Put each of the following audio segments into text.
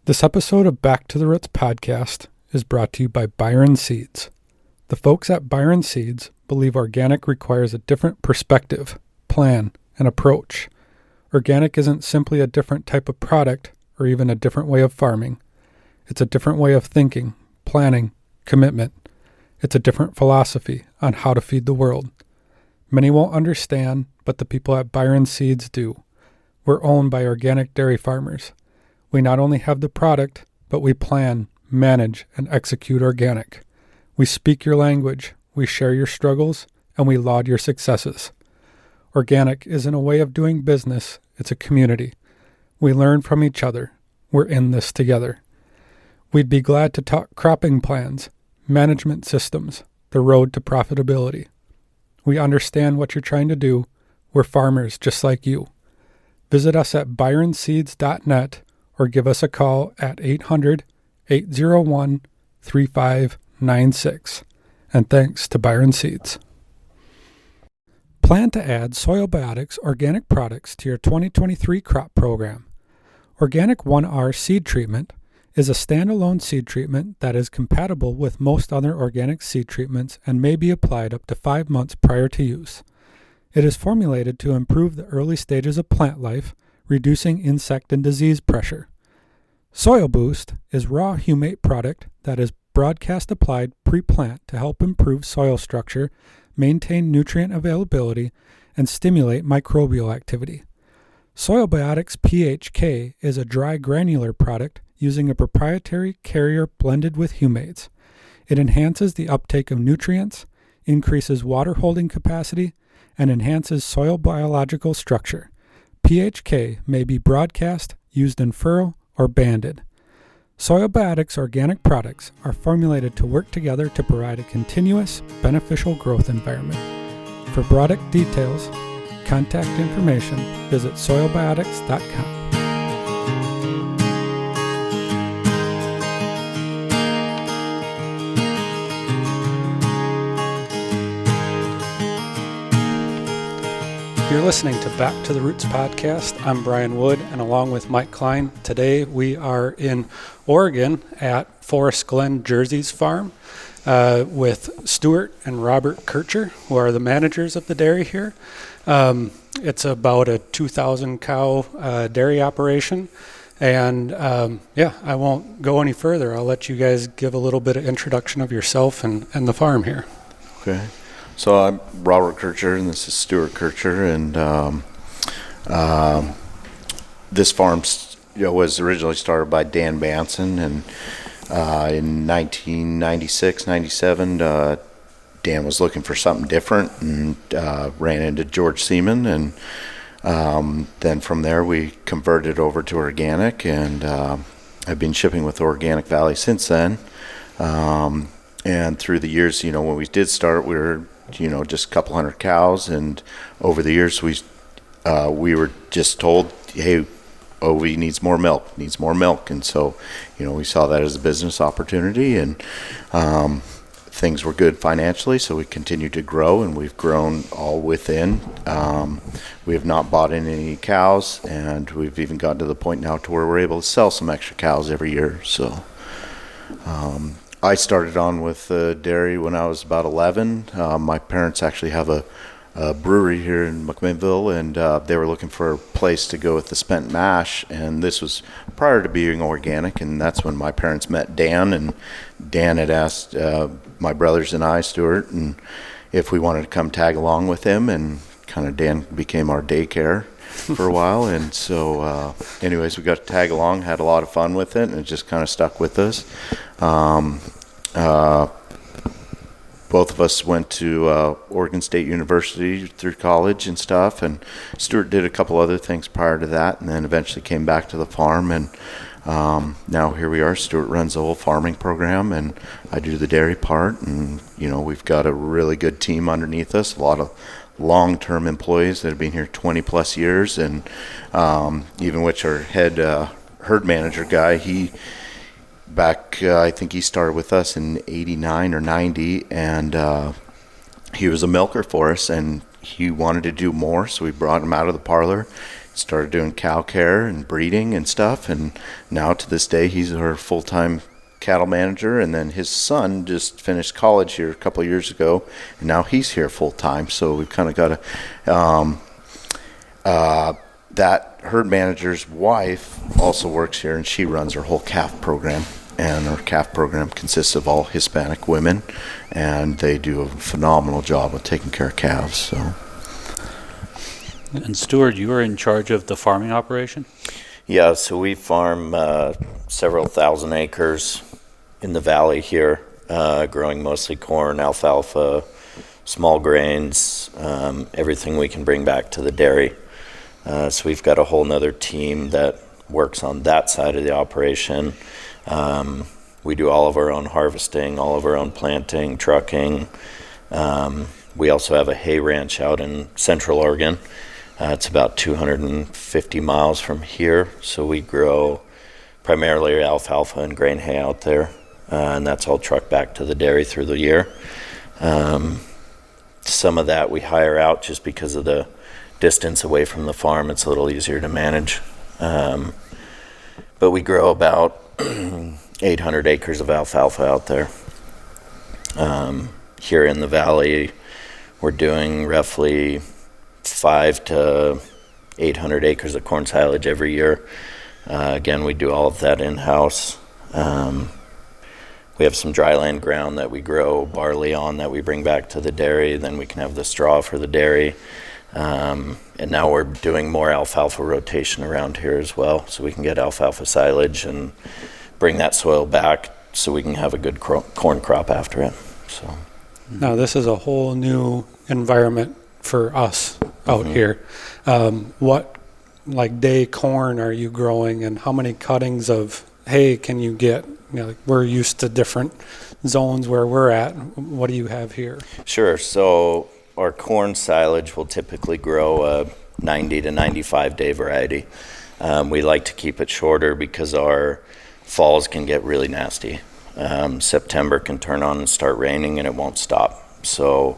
This episode of Back to the Roots podcast is brought to you by Byron Seeds. The folks at Byron Seeds believe organic requires a different perspective, plan, and approach. Organic isn't simply a different type of product or even a different way of farming. It's a different way of thinking, planning, commitment. It's a different philosophy on how to feed the world. Many won't understand, but the people at Byron Seeds do. We're owned by organic dairy farmers. We not only have the product, but we plan, manage, and execute organic. We speak your language, we share your struggles, and we laud your successes. Organic isn't a way of doing business, it's a community. We learn from each other. We're in this together. We'd be glad to talk cropping plans, management systems, the road to profitability. We understand what you're trying to do. We're farmers just like you. Visit us at byronseeds.net or give us a call at 800-801-3596. And thanks to Byron Seeds. Plan to add soil biotics organic products to your 2023 crop program. Organic 1R seed treatment is a standalone seed treatment that is compatible with most other organic seed treatments and may be applied up to 5 months prior to use. It is formulated to improve the early stages of plant life, reducing insect and disease pressure. Soil Boost is raw humate product that is broadcast applied pre-plant to help improve soil structure, maintain nutrient availability, and stimulate microbial activity. Soil Biotics PHK is a dry granular product using a proprietary carrier blended with humates. It enhances the uptake of nutrients, increases water holding capacity, and enhances soil biological structure. PHK may be broadcast, used in furrow, or banded. Soil Biotics organic products are formulated to work together to provide a continuous, beneficial growth environment. For product details, contact information, visit soilbiotics.com. You're listening to Back to the Roots podcast. I'm Brian Wood, and along with Mike Klein, today we are in Oregon at Forest Glen Jerseys farm with Stuart and Robert Kircher, who are the managers of the dairy here. It's about a 2,000 cow dairy operation, and I won't go any further. I'll let you guys give a little bit of introduction of yourself and the farm here. Okay. So I'm Robert Kircher, and this is Stuart Kircher, and this farm was originally started by Dan Banson, and in 1996, 97, Dan was looking for something different and ran into George Seaman, and then from there we converted over to organic, and I've been shipping with Organic Valley since then. And through the years, when we did start, we were just a couple hundred cows, and over the years we were just told, hey, we needs more milk, and so we saw that as a business opportunity, and things were good financially, so we continued to grow, and we've grown all within. We have not bought in any cows, and we've even gotten to the point now to where we're able to sell some extra cows every year. So I started on with dairy when I was about 11. My parents actually have a brewery here in McMinnville, and they were looking for a place to go with the spent mash, and this was prior to being organic, and that's when my parents met Dan, and Dan had asked my brothers and I, Stuart, and if we wanted to come tag along with him, and kind of Dan became our daycare for a while, and so anyways, we got to tag along, had a lot of fun with it, and it just kind of stuck with us. Both of us went to Oregon State University through college and stuff, and Stuart did a couple other things prior to that, and then eventually came back to the farm, and now here we are. Stuart runs the whole farming program, and I do the dairy part, and we've got a really good team underneath us, a lot of long-term employees that have been here 20 plus years, and even which our head herd manager guy, I think he started with us in 89 or 90, and he was a milker for us, and he wanted to do more, so we brought him out of the parlor started doing cow care and breeding and stuff. And now to this day, he's our full-time cattle manager. And then his son just finished college here a couple of years ago, and now he's here full-time. So we've kind of got that herd manager's wife also works here, and she runs our whole calf program. And our calf program consists of all Hispanic women, and they do a phenomenal job of taking care of calves. So. And Stuart, you are in charge of the farming operation? Yeah, so we farm several thousand acres in the valley here, growing mostly corn, alfalfa, small grains, everything we can bring back to the dairy. So we've got a whole nother team that works on that side of the operation. We do all of our own harvesting, all of our own planting, trucking. We also have a hay ranch out in Central Oregon. It's about 250 miles from here, so we grow primarily alfalfa and grain hay out there, and that's all trucked back to the dairy through the year. Some of that we hire out just because of the distance away from the farm. It's a little easier to manage. But we grow about 800 acres of alfalfa out there. Here in the valley, we're doing roughly 500 to 800 acres of corn silage every year. Again, we do all of that in-house. We have some dryland ground that we grow barley on that we bring back to the dairy. Then we can have the straw for the dairy. And now we're doing more alfalfa rotation around here as well, so we can get alfalfa silage and bring that soil back so we can have a good corn crop after it. So Now, this is a whole new environment for us out here. What, like, day corn are you growing, and how many cuttings of hay can you get? You know, like, we're used to different zones where we're at. What do you have here? Sure. So our corn silage will typically grow a 90 to 95 day variety. We like to keep it shorter because our falls can get really nasty. September can turn on and start raining and it won't stop. So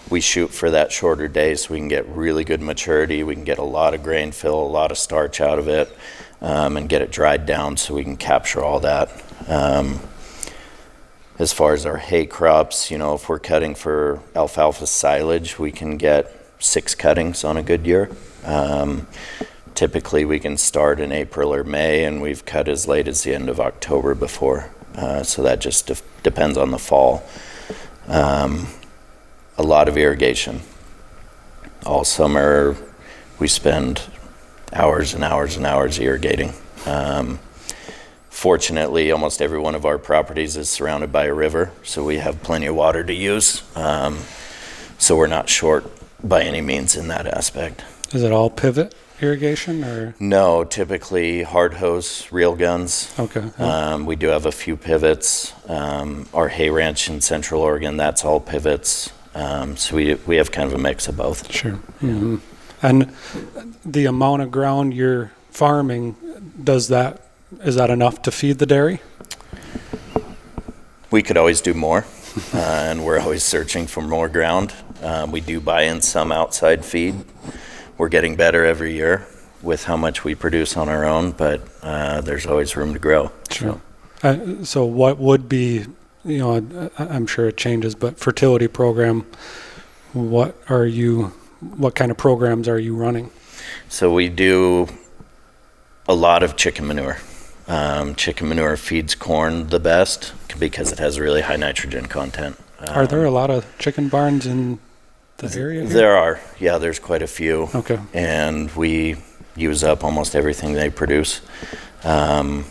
we shoot for that shorter day so we can get really good maturity. We can get a lot of grain fill, a lot of starch out of it, and get it dried down so we can capture all that. As far as our hay crops, you know, if we're cutting for alfalfa silage, we can get 6 cuttings on a good year. Typically we can start in April or May, and we've cut as late as the end of October before. So that just depends on the fall. A lot of irrigation. All summer we spend hours and hours and hours irrigating. Fortunately, almost every one of our properties is surrounded by a river, so we have plenty of water to use. So we're not short by any means in that aspect. Is it all pivot irrigation, or? No, typically hard hose, reel guns. Okay. We do have a few pivots. Our hay ranch in Central Oregon, that's all pivots. So we have kind of a mix of both. Sure. Mm-hmm. And the amount of ground you're farming, is that enough to feed the dairy? We could always do more, and we're always searching for more ground. We do buy in some outside feed. We're getting better every year with how much we produce on our own, but there's always room to grow. Sure. So what would be, you know, I'm sure it changes, but fertility program, what kind of programs are you running? So we do a lot of chicken manure. Chicken manure feeds corn the best because it has really high nitrogen content. Are there a lot of chicken barns in the area here? There are. Yeah, there's quite a few. Okay. And we use up almost everything they produce. When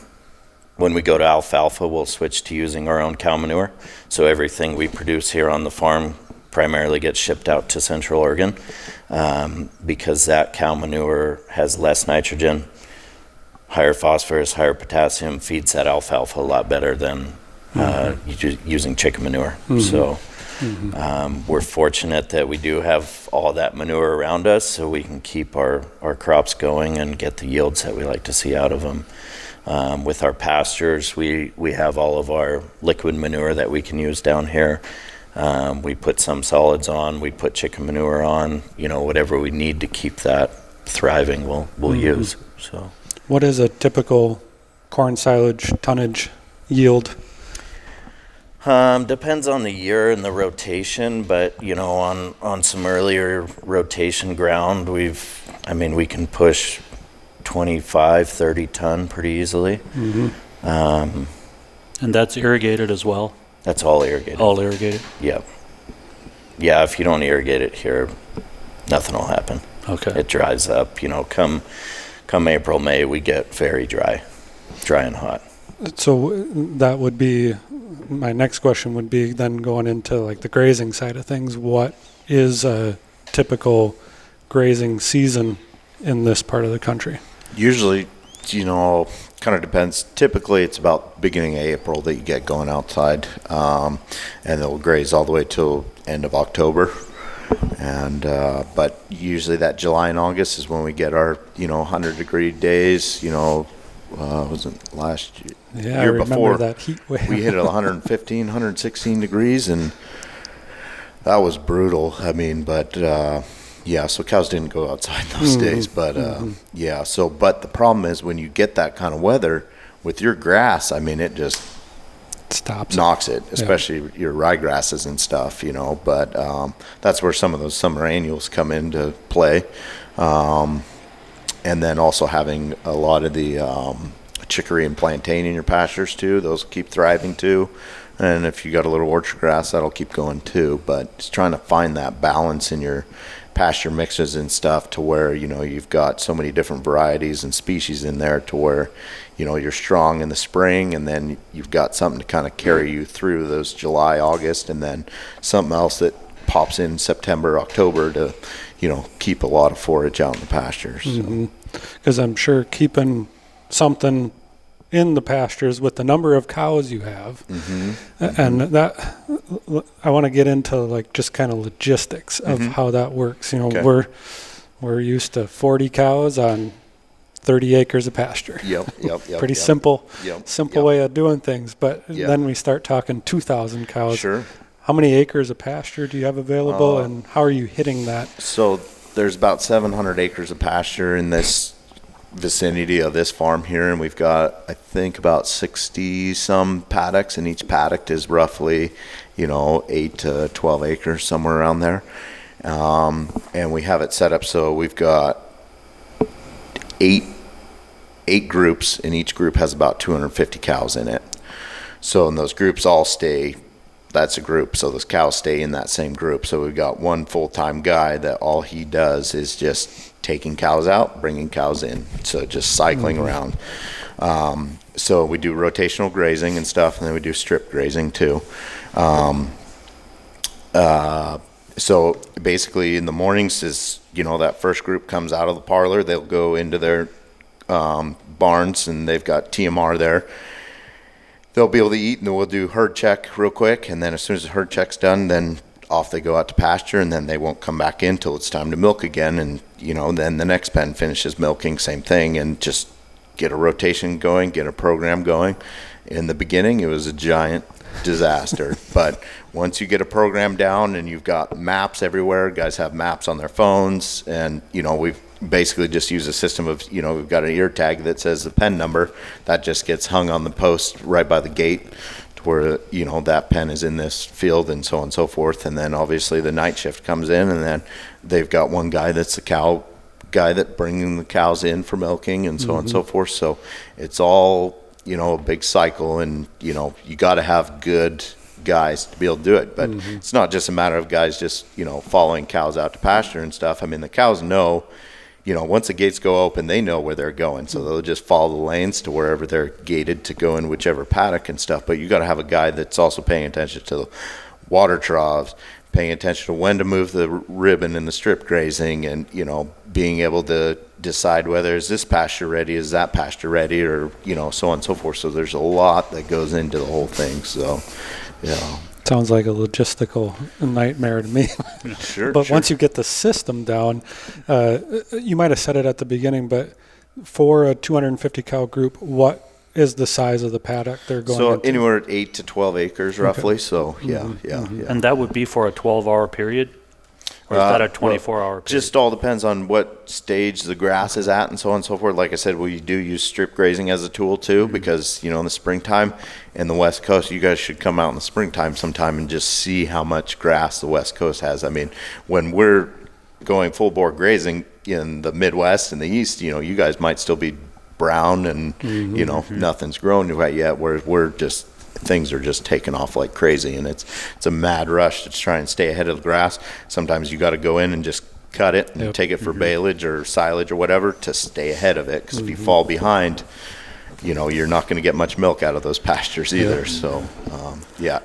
we go to alfalfa, we'll switch to using our own cow manure. So everything we produce here on the farm primarily gets shipped out to Central Oregon because that cow manure has less nitrogen, higher phosphorus, higher potassium, feeds that alfalfa a lot better than using chicken manure. Mm-hmm. So we're fortunate that we do have all that manure around us so we can keep our crops going and get the yields that we like to see out of them. With our pastures, we have all of our liquid manure that we can use down here. We put some solids on, we put chicken manure on, you know, whatever we need to keep that thriving we'll use. So What is a typical corn silage tonnage yield? depends on the year and the rotation, but on some earlier rotation ground, we can push 25, 30 ton pretty easily. And that's irrigated as well? That's all irrigated. All irrigated? Yep. Yeah, if you don't irrigate it here, nothing will happen. Okay. It dries up. Come April, May, we get very dry and hot. So that would be, my next question would be then going into like the grazing side of things. What is a typical grazing season in this part of the country? Usually, kind of depends. Typically, it's about beginning of April that you get going outside, and they'll graze all the way till end of October. And but usually that July and August is when we get our 100-degree days. Wasn't last year? Yeah, year I remember before, that heat wave. we hit 115, 116 degrees, and that was brutal. But yeah, so cows didn't go outside those days. But yeah, but the problem is when you get that kind of weather with your grass, it just stops knocks it, especially your ryegrasses and stuff, But that's where some of those summer annuals come into play. And then also having a lot of the chicory and plantain in your pastures too. Those will keep thriving too. And if you got a little orchard grass, that'll keep going too. But just trying to find that balance in your pasture mixes and stuff to where, you've got so many different varieties and species in there to where, you're strong in the spring, and then you've got something to kind of carry you through those July, August, and then something else that pops in September, October to, keep a lot of forage out in the pastures. Because I'm sure keeping something in the pastures with the number of cows you have, and that I want to get into like just kind of logistics of how that works. Okay. We're used to 40 cows on 30 acres of pasture. Yep. Pretty simple Yep. way of doing things. But Yep. then we start talking 2,000 cows. Sure. How many acres of pasture do you have available, and how are you hitting that? So there's about 700 acres of pasture in this vicinity of this farm here, and we've got, I think, about 60 some paddocks, and each paddock is roughly 8 to 12 acres, somewhere around there. And we have it set up so we've got eight groups, and each group has about 250 cows in it. So, and those groups all stay, that's a group, so those cows stay in that same group. So we've got one full-time guy that all he does is just taking cows out, bringing cows in, so just cycling around. So we do rotational grazing and stuff, and then we do strip grazing too. So basically in the mornings is, that first group comes out of the parlor, they'll go into their barns, and they've got TMR there. They'll be able to eat, and then we'll do herd check real quick, and then as soon as the herd check's done, then off they go out to pasture, and then they won't come back in till it's time to milk again. And then the next pen finishes milking, same thing, and just get a rotation going, get a program going. In the beginning, it was a giant disaster, but once you get a program down and you've got maps everywhere, guys have maps on their phones, and we've basically just used a system of we've got an ear tag that says the pen number that just gets hung on the post right by the gate to where that pen is in this field, and so on and so forth. And then obviously the night shift comes in, and then they've got one guy that's the cow guy that bringing the cows in for milking, and so on and so forth. So it's all a big cycle, and you got to have good guys to be able to do it. But it's not just a matter of guys just following cows out to pasture and stuff. The cows know, once the gates go open, they know where they're going, so they'll just follow the lanes to wherever they're gated to go in whichever paddock and stuff. But you got to have a guy that's also paying attention to the water troughs, paying attention to when to move the ribbon in the strip grazing, and being able to decide whether is this pasture ready, is that pasture ready, or so on and so forth. So there's a lot that goes into the whole thing. So Sounds like a logistical nightmare to me. Sure. But once you get the system down, you might have said it at the beginning, but for a 250 cow group, what is the size of the paddock they're going So into? anywhere at 8 to 12 acres roughly. So yeah. And that would be for a 12-hour period? Or is that a 24-hour period? Just all depends on what stage the grass is at and so on and so forth. Like I said, we do use strip grazing as a tool too, because, in the springtime in the West Coast, you guys should come out in the springtime sometime and just see how much grass the West Coast has. I mean, when we're going full bore grazing in the Midwest and the East, you guys might still be brown and, nothing's grown yet, whereas things are just taking off like crazy, and it's a mad rush to try and stay ahead of the grass. Sometimes you got to go in and just cut it and take it for baleage or silage or whatever to stay ahead of it, because if you fall behind, you're not going to get much milk out of those pastures either. So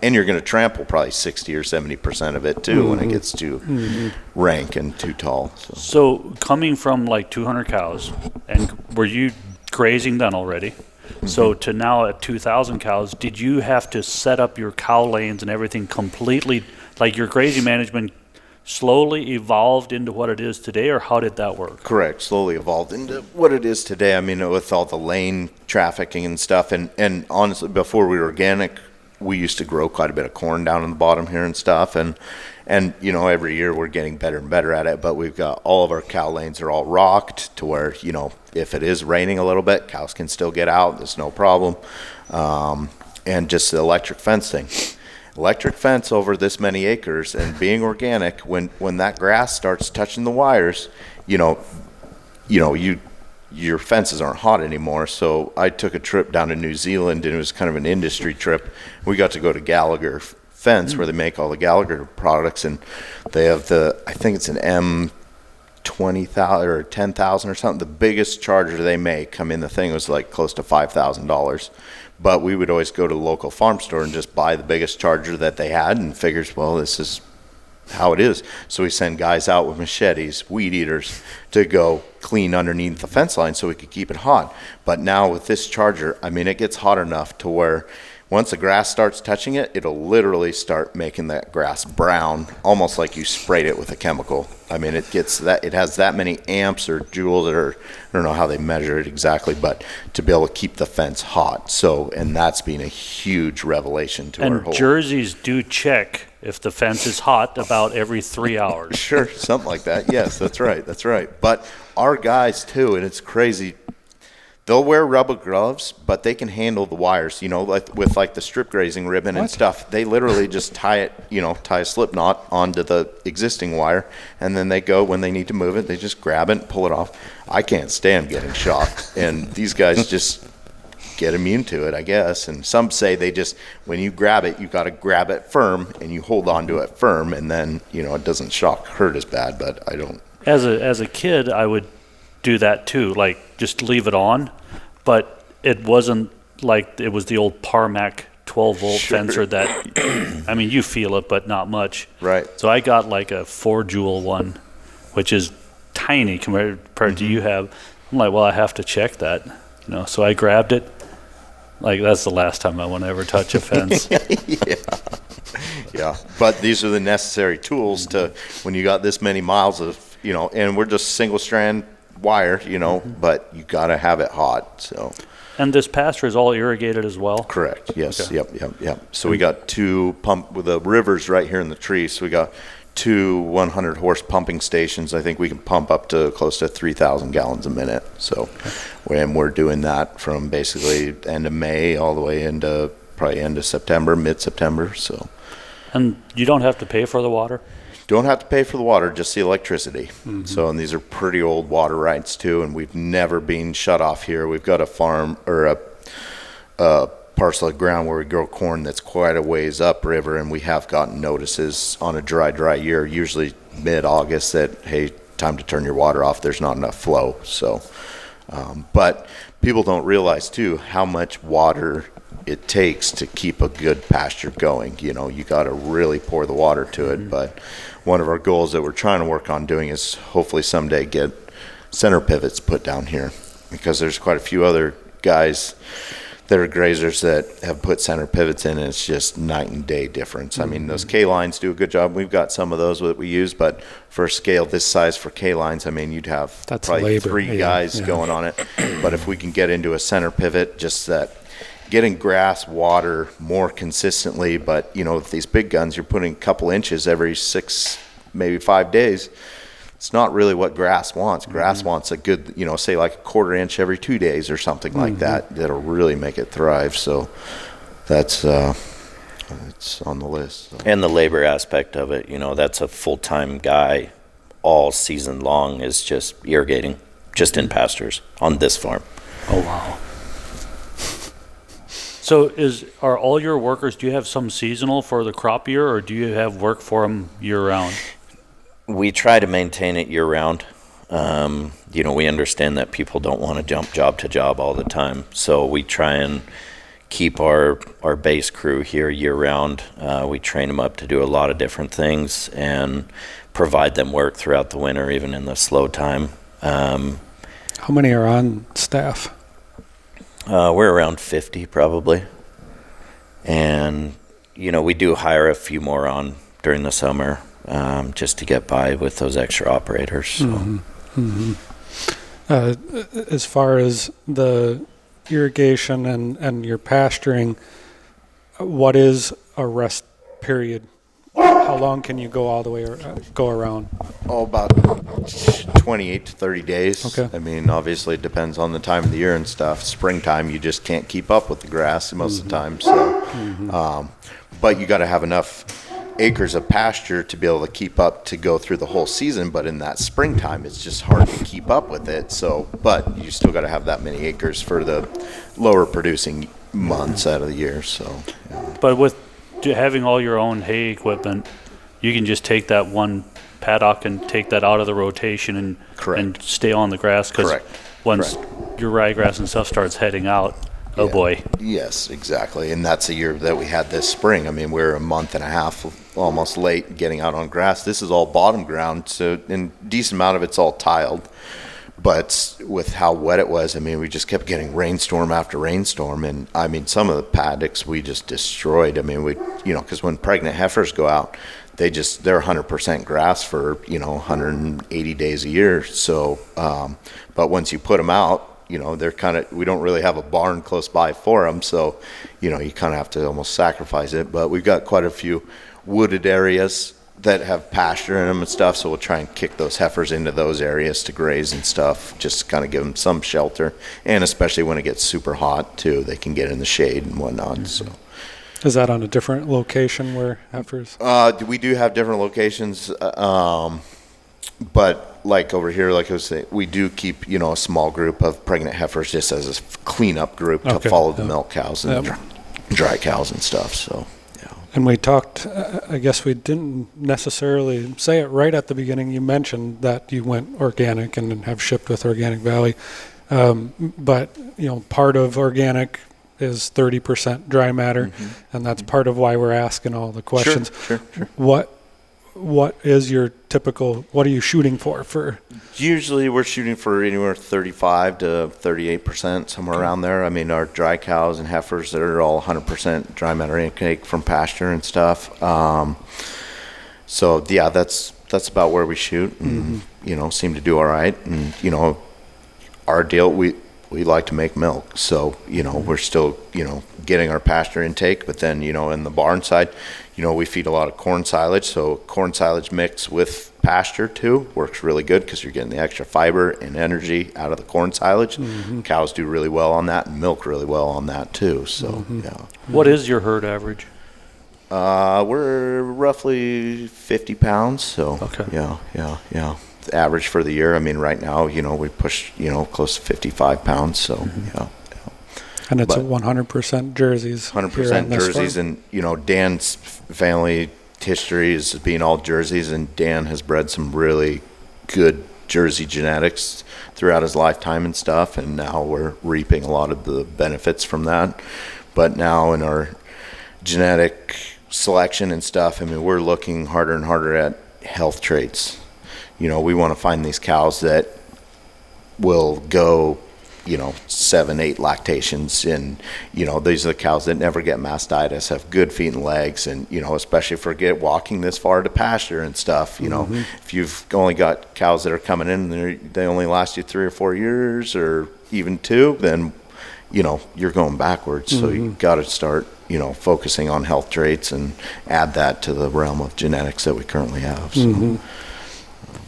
and you're going to trample probably 60 or 70% of it too when it gets too rank and too tall. So coming from like 200 cows, and were you grazing then already? So to now at 2,000 cows, did you have to set up your cow lanes and everything completely, like your grazing management slowly evolved into what it is today, or how did that work? Correct, slowly evolved into what it is today. I mean, with all the lane trafficking and stuff, and honestly, before we were organic, we used to grow quite a bit of corn down in the bottom here and stuff, and every year we're getting better and better at it, but we've got all of our cow lanes are all rocked to where, if it is raining a little bit, cows can still get out. There's no problem. And just the electric fencing. Electric fence over this many acres, and being organic, when that grass starts touching the wires, your fences aren't hot anymore. So I took a trip down to New Zealand, and it was kind of an industry trip. We got to go to Gallagher Fence, where they make all the Gallagher products, and they have I think it's an M20,000 or 10,000 or something. The biggest charger they make the thing was like close to $5,000. But we would always go to the local farm store and just buy the biggest charger that they had, and figures, well, this is how it is. So we send guys out with machetes, weed eaters, to go clean underneath the fence line so we could keep it hot. But now with this charger, I mean, it gets hot enough to where once the grass starts touching it, it'll literally start making that grass brown, almost like you sprayed it with a chemical. I mean, it has that many amps or joules, or I don't know how they measure it exactly, but to be able to keep the fence hot. So, and that's been a huge revelation to our whole. And jerseys do check if the fence is hot about every 3 hours. Sure, something like that. Yes, that's right. But our guys too, and it's crazy. They'll wear rubber gloves, but they can handle the wires, like with the strip grazing ribbon and stuff. They literally just tie a slip knot onto the existing wire, and then they go, when they need to move it, they just grab it and pull it off. I can't stand getting shocked, and these guys just get immune to it, I guess. And some say when you grab it, you got to grab it firm, and you hold on to it firm, and then, it doesn't hurt as bad, but I don't. As a kid, I would do that too, like just leave it on, but it wasn't like it was the old Parmac 12-volt fencer that, I mean, you feel it, but not much. Right. So I got like a 4-joule one, which is tiny compared to you have. I'm like, well, I have to check that, So I grabbed it. Like, that's the last time I want to ever touch a fence. Yeah. But these are the necessary tools to, when you got this many miles of, and we're just single strand wire, but you got to have it hot. So, and this pasture is all irrigated as well? Correct. Yes. Okay. Yep. So we got 2 pump with the rivers right here in the tree. So we got 2 100 horse pumping stations. I think we can pump up to close to 3,000 gallons a minute. So, and we're doing that from basically end of May all the way into probably end of September, mid-September. So, and you don't have to pay for the water? Don't have to pay for the water, just the electricity. Mm-hmm. So, and these are pretty old water rights too, and we've never been shut off here. We've got a farm or a parcel of ground where we grow corn that's quite a ways upriver, and we have gotten notices on a dry year, usually mid-August, that, hey, time to turn your water off. There's not enough flow. So, but people don't realize too how much water it takes to keep a good pasture going. You got to really pour the water to it. Mm-hmm. But one of our goals that we're trying to work on doing is hopefully someday get center pivots put down here, because there's quite a few other guys that are grazers that have put center pivots in, and it's just night and day difference. Mm-hmm. I mean, those K-lines do a good job. We've got some of those that we use, but for a scale this size for K-lines, I mean, you'd have probably 3 guys going on it. But if we can get into a center pivot, just that getting grass, water more consistently, but with these big guns, you're putting a couple inches every 6 maybe 5 days. It's not really what grass wants. Grass wants a good, say like a 1/4 inch every 2 days or something like that. That'll really make it thrive. So that's it's on the list. So. And the labor aspect of it, that's a full-time guy all season long is just irrigating, just in pastures on this farm. Oh, wow. So are all your workers, do you have some seasonal for the crop year, or do you have work for them year-round? We try to maintain it year-round. We understand that people don't want to jump job to job all the time, so we try and keep our base crew here year-round. We train them up to do a lot of different things and provide them work throughout the winter, even in the slow time. How many are on staff? We're around 50 probably. And, we do hire a few more on during the summer just to get by with those extra operators. So. As far as the irrigation and your pasturing, what is a rest period? How long can you go all the way go around? About 28 to 30 days. Okay. I mean, obviously it depends on the time of the year and stuff. Springtime, you just can't keep up with the grass most of the time. So, but you got to have enough acres of pasture to be able to keep up to go through the whole season. But in that springtime, it's just hard to keep up with it. So, but you still got to have that many acres for the lower producing months out of the year. So, yeah. But with having all your own hay equipment, you can just take that one paddock and take that out of the rotation and stay on the grass, because once your ryegrass and stuff starts heading out, oh boy. Yes, exactly. And that's the year that we had this spring. I mean, we're a month and a half almost late getting out on grass. This is all bottom ground, so in decent amount of it's all tiled. But with how wet it was, I mean, we just kept getting rainstorm after rainstorm. And, I mean, some of the paddocks we just destroyed. I mean, because when pregnant heifers go out, they're 100% grass for, 180 days a year. So, but once you put them out, they're we don't really have a barn close by for them. So, you kind of have to almost sacrifice it. But we've got quite a few wooded areas that have pasture in them and stuff, so we'll try and kick those heifers into those areas to graze and stuff, just to kind of give them some shelter, and especially when it gets super hot too, they can get in the shade and whatnot. So, is that on a different location where heifers? We do have different locations, but like over here, like I was saying, we do keep a small group of pregnant heifers just as a cleanup group to follow the milk cows and the dry cows and stuff. So. And we talked, I guess we didn't necessarily say it right at the beginning. You mentioned that you went organic and have shipped with Organic Valley. But, part of organic is 30% dry matter, and that's part of why we're asking all the questions. Sure. What is your typical, what are you shooting for? Usually we're shooting for anywhere 35 to 38%, somewhere around there. I mean, our dry cows and heifers, they're all 100% dry matter intake from pasture and stuff. So yeah, that's about where we shoot, and seem to do all right. And our deal, we like to make milk, so we're still getting our pasture intake, but then in the barn side, we feed a lot of corn silage, so corn silage mixed with pasture too works really good because you're getting the extra fiber and energy out of the corn silage. Cows do really well on that, and milk really well on that too. So yeah. What is your herd average? We're roughly 50 pounds, so okay. Yeah. The average for the year, I mean, right now, we push close to 55 pounds, so yeah. And it's 100% jerseys. 100% jerseys, and Dan's family history is being all jerseys, and Dan has bred some really good jersey genetics throughout his lifetime and stuff, and now we're reaping a lot of the benefits from that. But now in our genetic selection and stuff, I mean, we're looking harder and harder at health traits. We want to find these cows that will go 7-8 lactations, and these are the cows that never get mastitis, have good feet and legs, and especially for walking this far to pasture and stuff. If you've only got cows that are coming in and they only last you 3 or 4 years or even 2, then you're going backwards. So you got to start, focusing on health traits and add that to the realm of genetics that we currently have. So.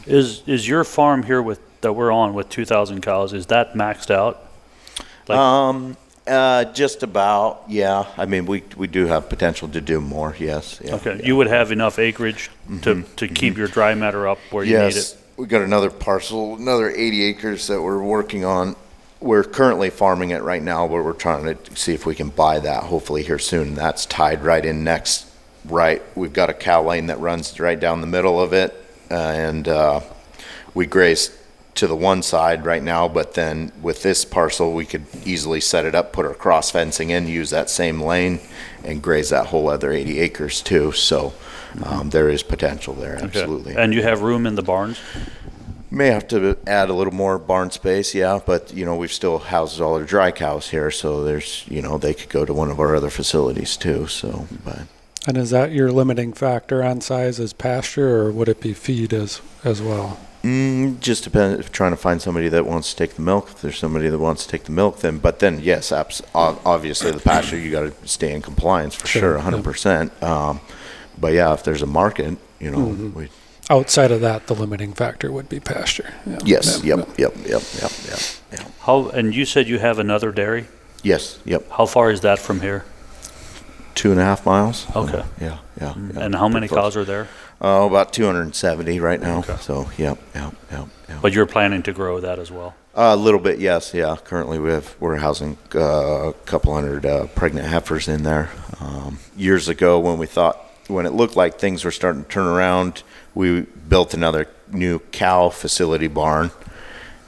Is your farm here that we're on with 2,000 cows, is that maxed out? Just about, yeah. I mean, we do have potential to do more, yes. Yeah, Okay, yeah. you would have enough acreage to keep your dry matter up where you need Yes, it? we got another parcel, another 80 acres that we're working on. We're currently farming it right now, but we're trying to see if we can buy that hopefully here soon. That's tied right in next, right. We've got a cow lane that runs right down the middle of it, and we graze to the one side right now, but then with this parcel, we could easily set it up, put our cross fencing in, use that same lane, and graze that whole other 80 acres too. So there is potential there, absolutely. Okay. And you have room in the barns? May have to add a little more barn space, yeah, but we've still housed all our dry cows here, so there's, they could go to one of our other facilities too. So, but. And is that your limiting factor on size as pasture, or would it be feed as well? Just depends. Trying to find somebody that wants to take the milk. If there's somebody that wants to take the milk, but then yes, obviously the pasture, you got to stay in compliance for sure, 100%. But yeah, if there's a market, we. Outside of that, the limiting factor would be pasture. Yeah. Yes. Yeah. Yep. How? And you said you have another dairy? Yes. Yep. How far is that from here? 2.5 miles. Okay. Yeah. And how many cows are there? About 270 right now. Okay. So, yep. But you're planning to grow that as well? A little bit, yes. Yeah. Currently, we're housing a couple hundred pregnant heifers in there. Years ago, when it looked like things were starting to turn around, we built another new cow facility barn,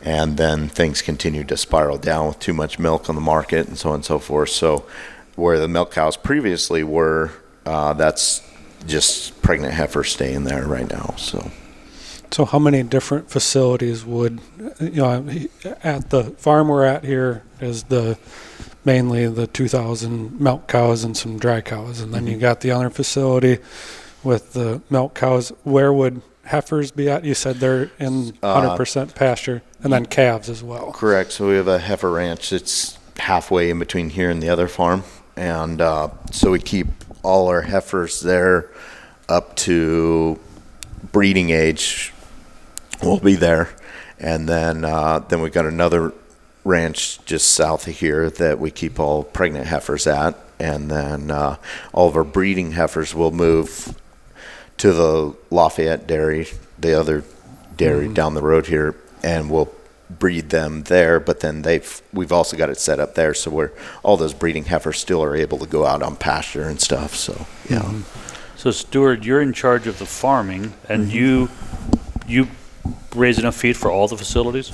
and then things continued to spiral down with too much milk on the market and so on and so forth. So, where the milk cows previously were, that's just pregnant heifers staying there right now. So how many different facilities would, at the farm we're at here is mainly the 2,000 milk cows and some dry cows, and then you got the other facility with the milk cows. Where would heifers be at? You said they're in 100% pasture, and then calves as well. Correct. So we have a heifer ranch that's halfway in between here and the other farm, and so we keep all our heifers there up to breeding age. We'll be there, and then we got another ranch just south of here that we keep all pregnant heifers at, and then all of our breeding heifers will move to the Lafayette dairy, the other dairy down the road here, and we'll breed them there. But then we've also got it set up there, so where all those breeding heifers still are able to go out on pasture and stuff. So yeah. So Stuart, you're in charge of the farming, and you raise enough feed for all the facilities?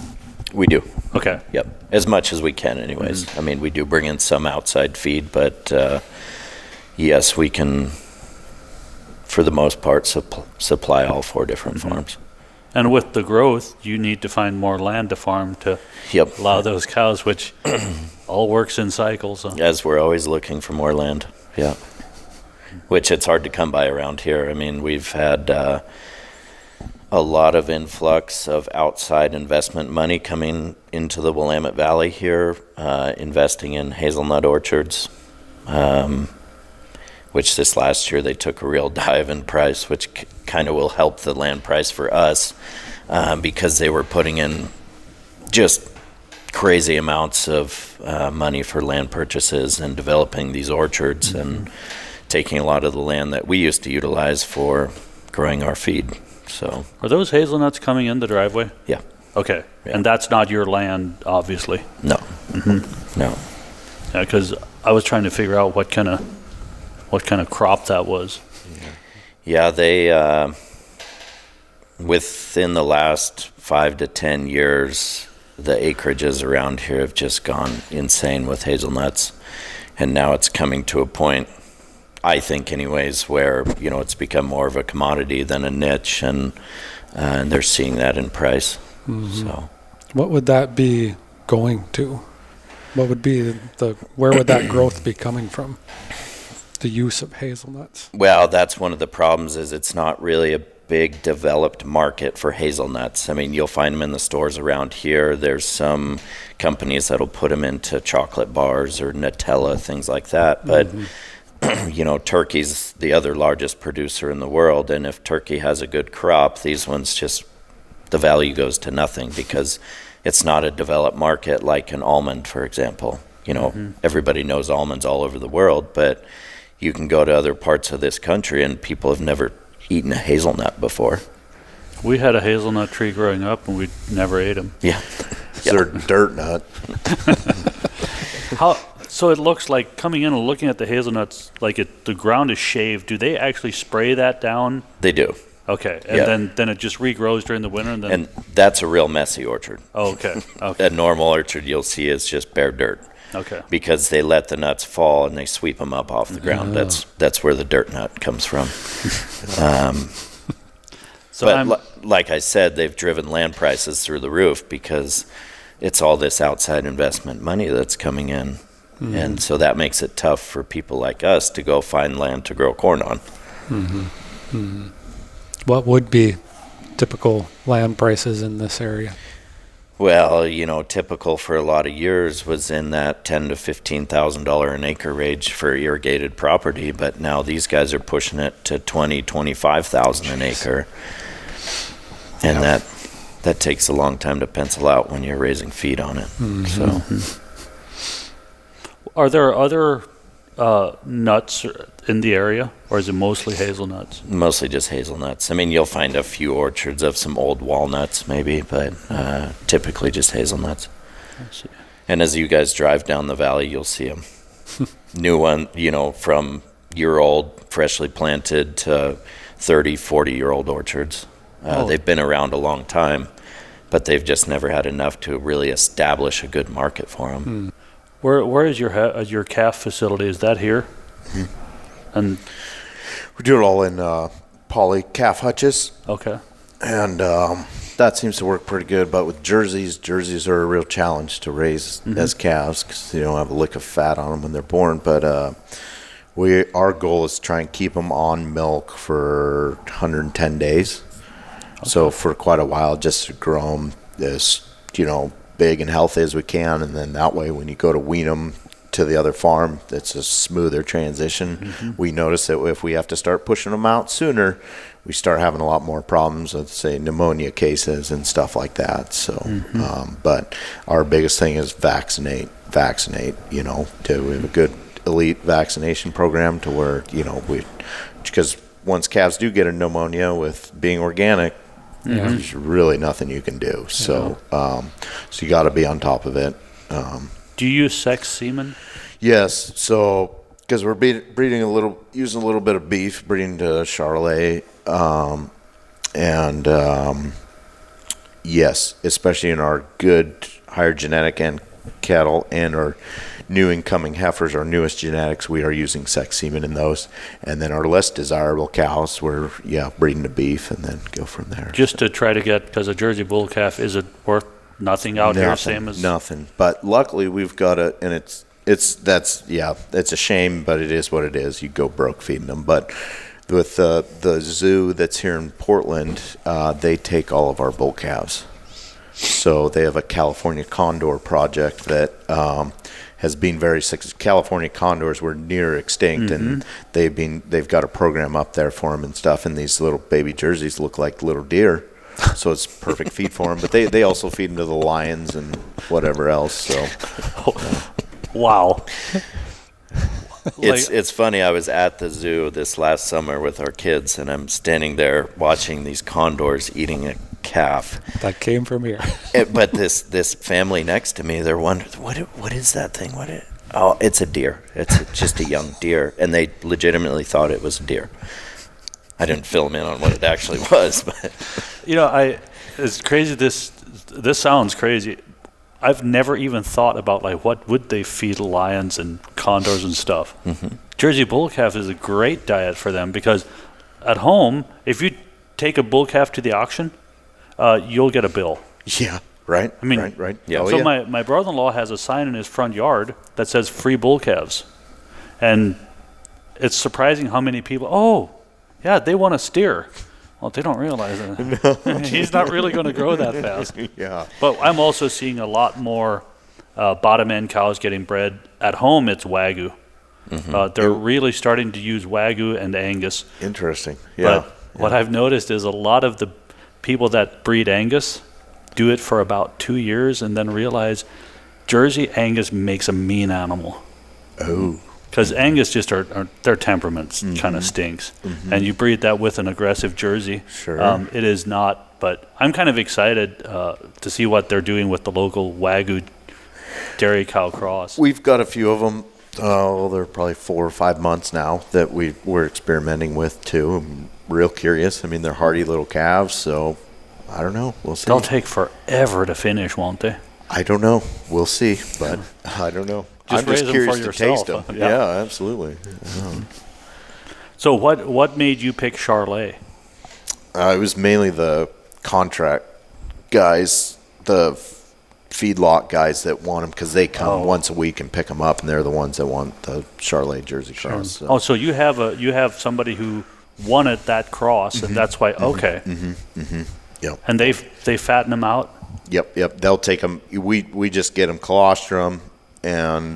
We do. Okay. Yep. As much as we can anyways. I mean, we do bring in some outside feed, but yes, we can, for the most part, supply all 4 different farms. And with the growth, you need to find more land to farm to allow those cows, which all works in cycles. So. As we're always looking for more land. Yeah. Which it's hard to come by around here. I mean, we've had a lot of influx of outside investment money coming into the Willamette Valley here, investing in hazelnut orchards, which this last year they took a real dive in price, which kind of will help the land price for us because they were putting in just crazy amounts of money for land purchases and developing these orchards and taking a lot of the land that we used to utilize for growing our feed. So, are those hazelnuts coming in the driveway? Yeah. Okay. Yeah. And that's not your land, obviously. No. No. Yeah, because I was trying to figure out what kind of crop that was. Yeah, they within the last 5 to 10 years, the acreages around here have just gone insane with hazelnuts, and now it's coming to a point, I think anyways, where it's become more of a commodity than a niche, and they're seeing that in price. So what would that be going to? What would be where would that growth be coming from? The use of hazelnuts. Well, that's one of the problems, is it's not really big developed market for hazelnuts. I mean, you'll find them in the stores around here. There's some companies that'll put them into chocolate bars or Nutella, things like that. But, you know, Turkey's the other largest producer in the world. And if Turkey has a good crop, these ones just, the value goes to nothing because it's not a developed market like an almond, for example. You know, everybody knows almonds all over the world, but you can go to other parts of this country and people have never eaten a hazelnut before. We had a hazelnut tree growing up, and we never ate them. Yeah. They're dirt nut. So it looks like, coming in and looking at the hazelnuts, like the ground is shaved. Do they actually spray that down? They do. Okay, and then it just regrows during the winter, And that's a real messy orchard. Oh, okay. Okay. A normal orchard you'll see is just bare dirt. Okay. Because they let the nuts fall and they sweep them up off the ground. That's where the dirt nut comes from. Like I said, they've driven land prices through the roof because it's all this outside investment money that's coming in. And so that makes it tough for people like us to go find land to grow corn on. What would be typical land prices in this area? Well, you know, typical for a lot of years was in that $10,000 to $15,000 an acre range for irrigated property, but now these guys are pushing it to $20,000, $25,000 an acre, and that takes a long time to pencil out when you're raising feed on it. So, are there other nuts in the area, or is it mostly hazelnuts? Mostly just hazelnuts. I mean, you'll find a few orchards of some old walnuts maybe, but typically just hazelnuts. I see. And as you guys drive down the valley, you'll see them. New one, you know, from year-old, freshly planted to 30, 40-year-old orchards. They've been around a long time, but they've just never had enough to really establish a good market for them. Where is your calf facility? Is that here? And We do it all in poly calf hutches, okay. and that seems to work pretty good. But with jerseys are a real challenge to raise as calves because they don't have a lick of fat on them when they're born. But our goal is to try and keep them on milk for 110 days. Okay. So for quite a while, just to grow them as, you know, big and healthy as we can, and then that way when you go to wean them to the other farm, it's a smoother transition. We notice that if we have to start pushing them out sooner, we start having a lot more problems with, say, pneumonia cases and stuff like that. So but our biggest thing is vaccinate, you know. We have a good elite vaccination program to where, you know, because once calves do get a pneumonia, with being organic, there's really nothing you can do. So so you got to be on top of it. Do you use sex semen? Yes. So because we're breeding using a little bit of beef, breeding to Charolais, and yes, especially in our good higher genetic and cattle and our new incoming heifers, our newest genetics, we are using sex semen in those. And then our less desirable cows, we're breeding to beef and then go from there. Just to try to get, because a Jersey bull calf, is it worth nothing out here, same as nothing? But luckily we've got and it's a shame, but it is what it is. You go broke feeding them. But with the zoo that's here in Portland, they take all of our bull calves. So they have a California condor project that has been very successful. California condors were near extinct, and they've got a program up there for them and stuff. And these little baby jerseys look like little deer, so it's perfect feed for them. But they also feed them to the lions and whatever else. So, wow. It's funny. I was at the zoo this last summer with our kids, and I'm standing there watching these condors eating a calf that came from here. But this family next to me, they're wondering, what is that thing? Oh, it's a deer. It's just a young deer, and they legitimately thought it was a deer. I didn't fill them in on what it actually was, but it's crazy. This sounds crazy. I've never even thought about what would they feed lions and condors and stuff. Jersey bull calf is a great diet for them, because at home, if you take a bull calf to the auction, you'll get a bill. Yeah, right. I mean, right. Yeah. So my brother-in-law has a sign in his front yard that says "free bull calves," and it's surprising how many people. Oh, yeah, they want a steer. Well, they don't realize that. He's not really going to grow that fast. Yeah. But I'm also seeing a lot more bottom end cows getting bred. At home, it's Wagyu. They're really starting to use Wagyu and Angus. Interesting. Yeah. But what I've noticed is a lot of the people that breed Angus do it for about 2 years and then realize Jersey Angus makes a mean animal. Oh. Because Angus just their temperaments kind of stinks. And you breed that with an aggressive Jersey. Sure. It is not, but I'm kind of excited to see what they're doing with the local Wagyu dairy cow cross. We've got a few of them. They're probably 4 or 5 months now that we're experimenting with too. I'm real curious. I mean, they're hardy little calves, so I don't know. We'll see. They'll take forever to finish, won't they? I don't know. We'll see, but I don't know. Just I'm just raise them curious for to yourself, taste them. huh? Yeah. Yeah, absolutely. So what made you pick Charlet? It was mainly the contract guys, the feedlot guys that want them because they come once a week and pick them up, and they're the ones that want the Charlet Jersey cross. So. So you have somebody who wanted that cross, and that's why. Okay. Yep. And they fatten them out. Yep. They'll take them. We just get them colostrum, and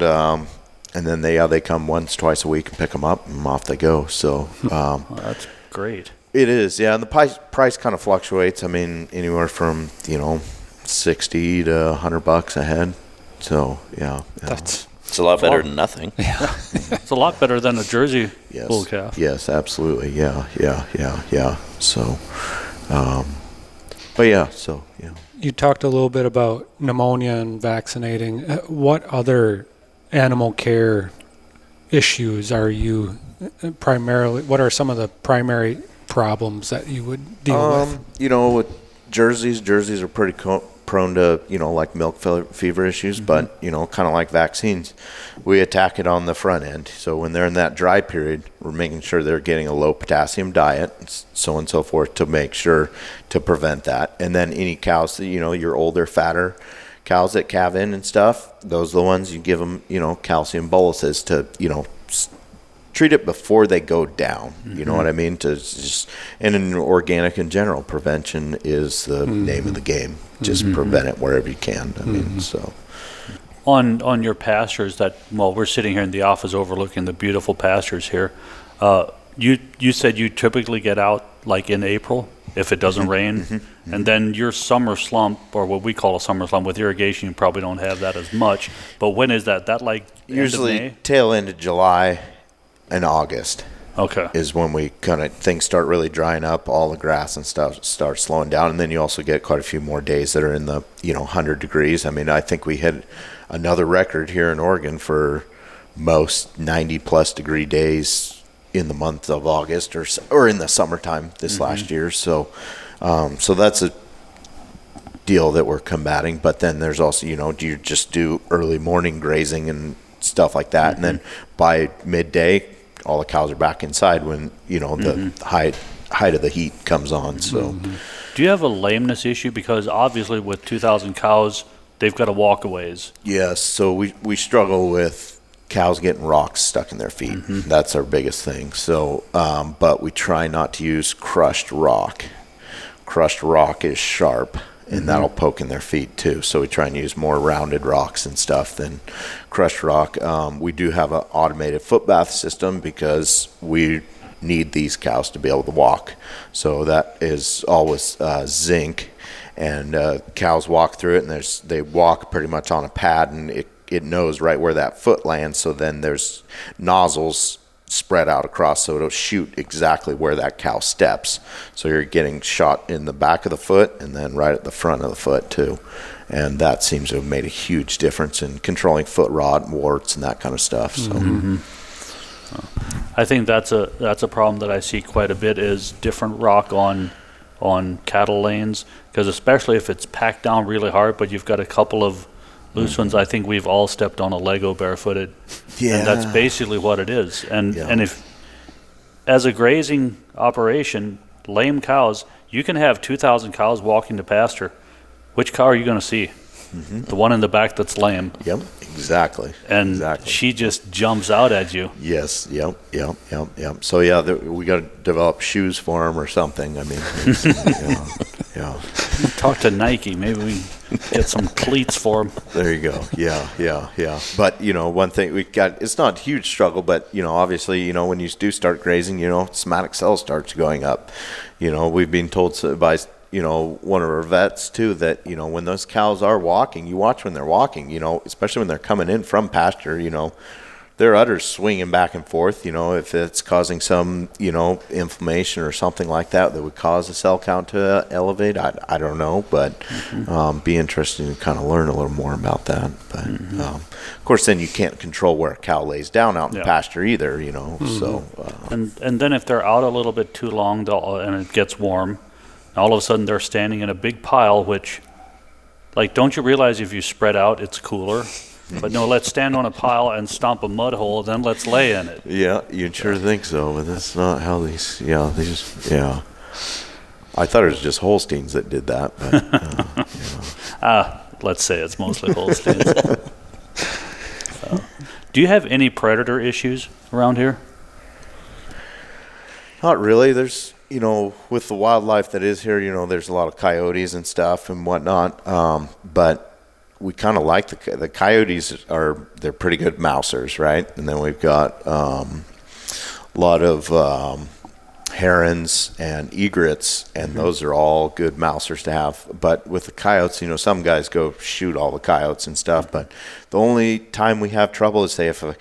then they come once, twice a week and pick them up, and off they go. So Well, that's great. it is, yeah. And the price kind of fluctuates. I mean, anywhere from $60 to $100 a head. So yeah. It's a lot better than nothing. It's a lot better than a Jersey bull calf. Yes, absolutely. Yeah. So, but yeah. So yeah. You talked a little bit about pneumonia and vaccinating. What other animal care issues are you primarily? What are some of the primary problems that you would deal with? With jerseys are pretty prone to, like milk fever issues, but, kind of like vaccines, we attack it on the front end. So when they're in that dry period, we're making sure they're getting a low potassium diet, so on and so forth, to make sure to prevent that. And then any cows that, your older, fatter cows that calve in and stuff, those are the ones you give them, calcium boluses to, treat it before they go down. You know what I mean? And in organic in general, prevention is the name of the game. Just prevent it wherever you can. I mean, so. On your pastures we're sitting here in the office overlooking the beautiful pastures here. You said you typically get out like in April if it doesn't rain, and then your summer slump, or what we call a summer slump with irrigation, you probably don't have that as much. But when is that? That like usually end of May? Tail end of July and August. Okay. Is when we things start really drying up, all the grass and stuff starts slowing down, and then you also get quite a few more days that are in the 100 degrees. I mean, I think we hit another record here in Oregon for most 90 plus degree days in the month of August or in the summertime this last year. So that's a deal that we're combating. But then there's also do you just do early morning grazing and stuff like that, and then by midday all the cows are back inside when the height of the heat comes on. So do you have a lameness issue? Because obviously with 2,000 cows, they've got to walk a ways. Yes, so we struggle with cows getting rocks stuck in their feet. That's our biggest thing. So but we try not to use crushed rock. Crushed rock is sharp, and that'll poke in their feet too. So we try and use more rounded rocks and stuff than crushed rock. We do have an automated foot bath system because we need these cows to be able to walk. So that is always zinc, and cows walk through it, and they walk pretty much on a pad, and it knows right where that foot lands. So then there's nozzles spread out across, so it'll shoot exactly where that cow steps. So you're getting shot in the back of the foot and then right at the front of the foot too. And that seems to have made a huge difference in controlling foot rot and warts and that kind of stuff. So I think that's a problem that I see quite a bit is different rock on cattle lanes, because especially if it's packed down really hard, but you've got a couple of loose ones. I think we've all stepped on a Lego barefooted. Yeah. And that's basically what it is. And if, as a grazing operation, lame cows, you can have 2,000 cows walking to pasture. Which cow are you going to see? the one in the back that's lame. Yep, exactly. And exactly. she just jumps out at you. Yes, yep. So yeah, we got to develop shoes for him or something. I mean, yeah. Talk to Nike. Maybe we get some cleats for him. There you go. Yeah. But, one thing we got, it's not a huge struggle, but, obviously, when you do start grazing, somatic cell starts going up. We've been told by, one of our vets too, that, when those cows are walking, you watch when they're walking, especially when they're coming in from pasture, their udders swinging back and forth, if it's causing some, inflammation or something like that would cause the cell count to elevate. I don't know, but be interesting to kind of learn a little more about that. But of course, then you can't control where a cow lays down out in the pasture either, so. And then if they're out a little bit too long and it gets warm, all of a sudden they're standing in a big pile, which, don't you realize if you spread out, it's cooler? But no, let's stand on a pile and stomp a mud hole, then let's lay in it. Yeah, you'd sure think so, but that's not how I thought it was just Holsteins that did that. But, let's say it's mostly Holsteins. Do you have any predator issues around here? Not really. There's, with the wildlife that is here, there's a lot of coyotes and stuff and whatnot, but we kind of like the coyotes they're pretty good mousers, right? And then we've got a lot of herons and egrets, and those are all good mousers to have. But with the coyotes, some guys go shoot all the coyotes and stuff, but the only time we have trouble is, say, if a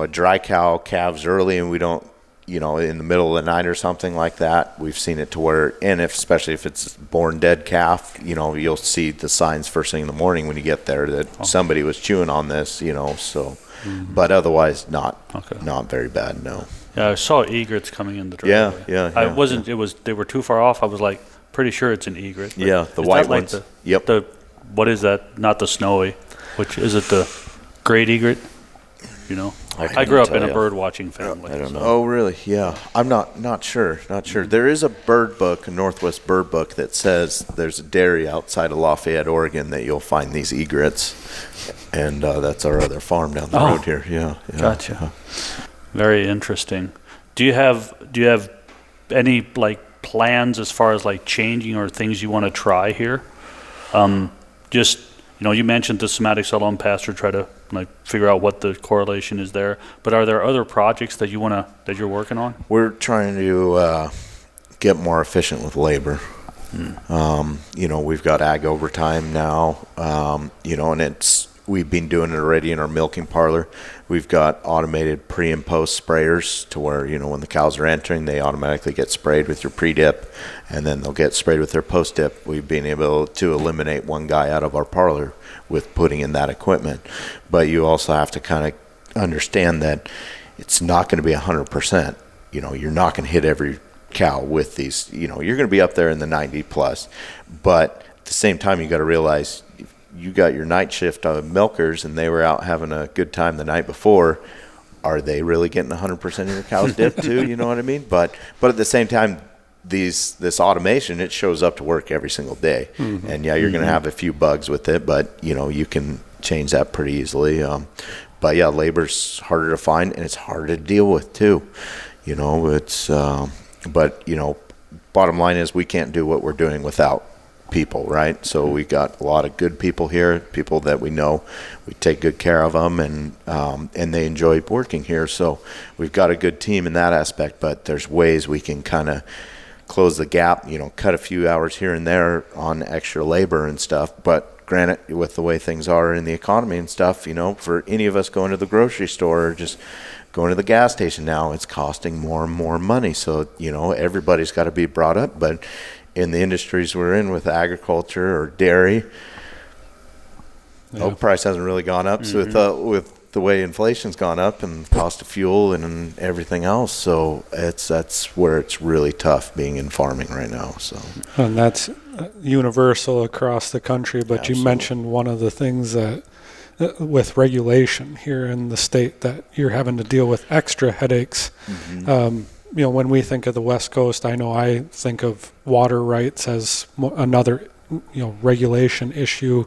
dry cow calves early and we don't, in the middle of the night or something like that, we've seen it to where, and especially if it's born dead calf, you'll see the signs first thing in the morning when you get there that somebody was chewing on this, so, but otherwise not very bad, no. Yeah, I saw egrets coming in the driveway. Yeah. They were too far off. I was pretty sure it's an egret. Yeah, the white ones. Yep. What is that? Not the snowy. Which is it? The great egret? I grew up in a bird watching family. I don't know. Oh, really? Yeah. I'm not sure. There is a bird book, a Northwest bird book, that says there's a dairy outside of Lafayette, Oregon, that you'll find these egrets, and that's our other farm down the road here. Yeah. Gotcha. Very interesting. Do you have any plans as far as changing or things you want to try here? You mentioned the somatic cell on pasture, try to figure out what the correlation is there. But are there other projects that you're working on? We're trying to get more efficient with labor. We've got ag overtime now, and we've been doing it already in our milking parlor. We've got automated pre and post sprayers to where, when the cows are entering, they automatically get sprayed with your pre-dip, and then they'll get sprayed with their post-dip. We've been able to eliminate one guy out of our parlor with putting in that equipment. But you also have to kind of understand that it's not going to be 100%. You're not going to hit every cow with these, you're going to be up there in the 90 plus. But at the same time, you got to realize you got your night shift milkers and they were out having a good time the night before. Are they really getting 100% of your cows dipped too? You know what I mean? But at the same time, this automation, it shows up to work every single day. And you're going to have a few bugs with it, but you can change that pretty easily. But yeah, labor's harder to find and it's harder to deal with too. But bottom line is we can't do what we're doing without people, right? So we got a lot of good people here, people that we know. We take good care of them, and they enjoy working here. So we've got a good team in that aspect. But there's ways we can kind of close the gap. Cut a few hours here and there on extra labor and stuff. But granted, with the way things are in the economy and stuff, for any of us going to the grocery store or just going to the gas station now, it's costing more and more money. So everybody's got to be brought up, but in the industries we're in with agriculture or dairy, milk price hasn't really gone up. So with the way inflation's gone up and cost of fuel and everything else, so that's where it's really tough being in farming right now. So, and that's universal across the country. But Absolutely. You mentioned one of the things that with regulation here in the state that you're having to deal with extra headaches. When we think of the West Coast, I know I think of water rights as another regulation issue,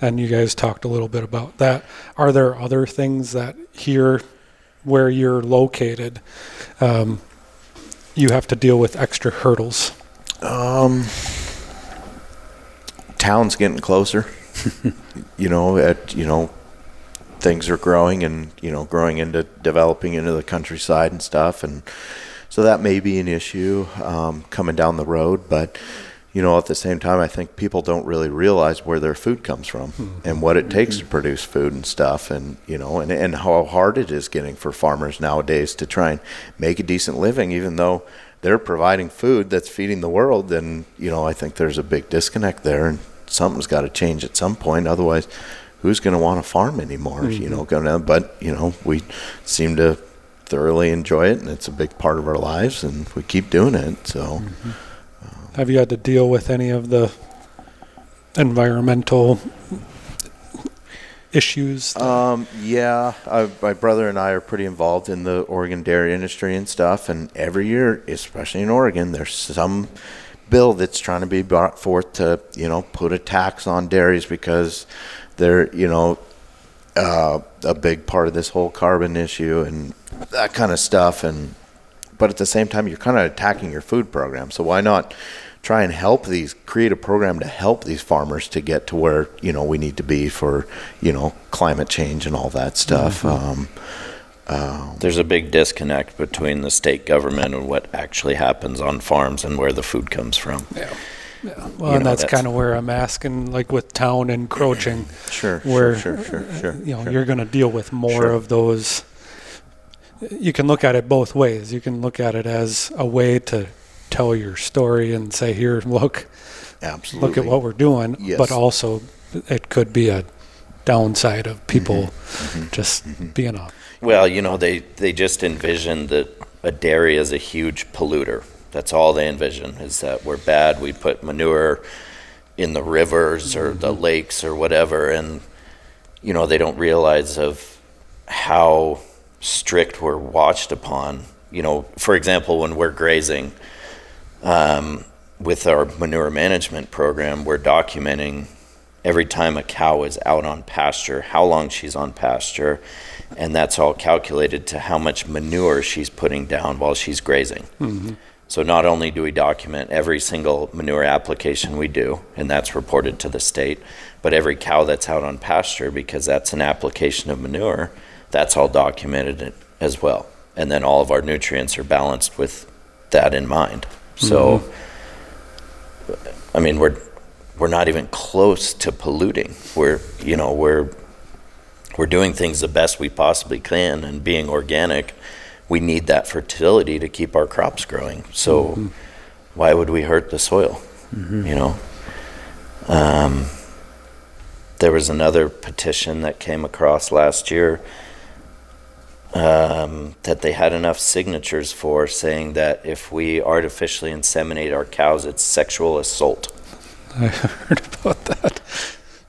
and you guys talked a little bit about that. Are there other things that here, where you're located, you have to deal with extra hurdles? Town's getting closer. Things are growing and, growing into developing into the countryside and stuff. And so that may be an issue coming down the road. But, at the same time, I think people don't really realize where their food comes from and what it takes to produce food and stuff. And, and how hard it is getting for farmers nowadays to try and make a decent living, even though they're providing food that's feeding the world. And, I think there's a big disconnect there, and something's got to change at some point. Otherwise, who's going to want to farm anymore? But we seem to thoroughly enjoy it, and it's a big part of our lives, and we keep doing it. So, have you had to deal with any of the environmental issues? Yeah, my brother and I are pretty involved in the Oregon dairy industry and stuff, and every year, especially in Oregon, there's some bill that's trying to be brought forth to put a tax on dairies because they're a big part of this whole carbon issue and that kind of stuff. But at the same time, you're kind of attacking your food program, so why not try and create a program to help these farmers to get to where we need to be for climate change and all that stuff. There's a big disconnect between the state government and what actually happens on farms and where the food comes from. Yeah. Well, and that's kind of where I'm asking, like with town encroaching, sure. You're going to deal with more of those. You can look at it both ways. You can look at it as a way to tell your story and say, here, look, absolutely, look at what we're doing. Yes. But also, it could be a downside of people being off. Well, they just envision that a dairy is a huge polluter. That's all they envision, is that we're bad. We put manure in the rivers or the lakes or whatever, and they don't realize of how strict we're watched upon. For example, when we're grazing with our manure management program, we're documenting every time a cow is out on pasture, how long she's on pasture, and that's all calculated to how much manure she's putting down while she's grazing. So not only do we document every single manure application we do, and that's reported to the state, but every cow that's out on pasture, because that's an application of manure, that's all documented as well. And then all of our nutrients are balanced with that in mind. So, I mean, we're not even close to polluting. We're doing things the best we possibly can, and being organic, we need that fertility to keep our crops growing. So why would we hurt the soil? There was another petition that came across last year that they had enough signatures for, saying that if we artificially inseminate our cows, it's sexual assault. I heard about that.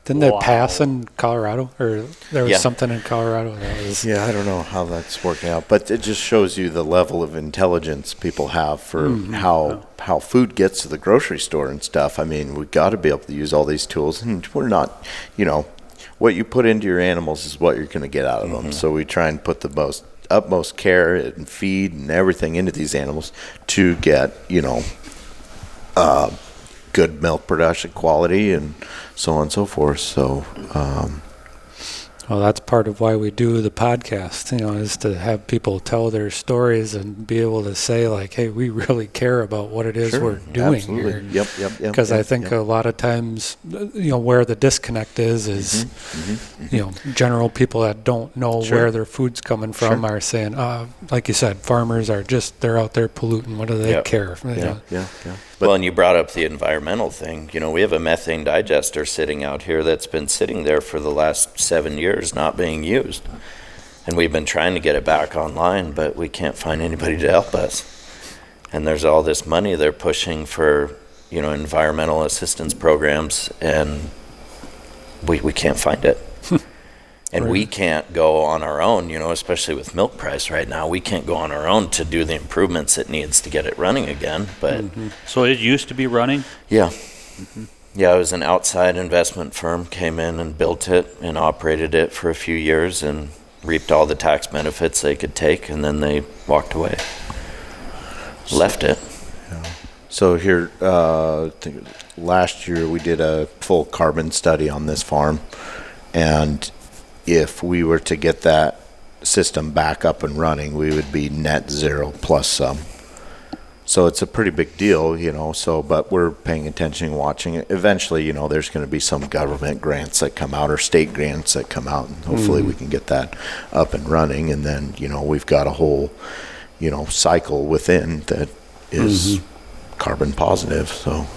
Didn't that pass in Colorado? Or there was something in Colorado that was... Yeah, I don't know how that's working out, but it just shows you the level of intelligence people have for how food gets to the grocery store and stuff. I mean, we got to be able to use all these tools, and we're not, what you put into your animals is what you're going to get out of them. So we try and put the utmost care and feed and everything into these animals to get, good milk production quality and so on and so forth. So, well, that's part of why we do the podcast, is to have people tell their stories and be able to say, like, hey, we really care about what it is we're doing here. Yep. Because I think a lot of times, where the disconnect is, general people that don't know where their food's coming from are saying, like you said, farmers are they're out there polluting. What do they care? Yeah. Well, and you brought up the environmental thing. We have a methane digester sitting out here that's been sitting there for the last 7 years not being used. And we've been trying to get it back online, but we can't find anybody to help us. And there's all this money they're pushing for, environmental assistance programs, and we can't find it. And we can't go on our own, especially with milk price right now. We can't go on our own to do the improvements it needs to get it running again. But So it used to be running? Yeah. Yeah, it was an outside investment firm, came in and built it and operated it for a few years and reaped all the tax benefits they could take, and then they walked away. Left it. So here, I think last year we did a full carbon study on this farm, and if we were to get that system back up and running, we would be net zero plus some. So it's a pretty big deal, but we're paying attention, watching it. Eventually, there's going to be some government grants that come out or state grants that come out, and hopefully we can get that up and running. And then, we've got a whole, cycle within that is carbon positive. So,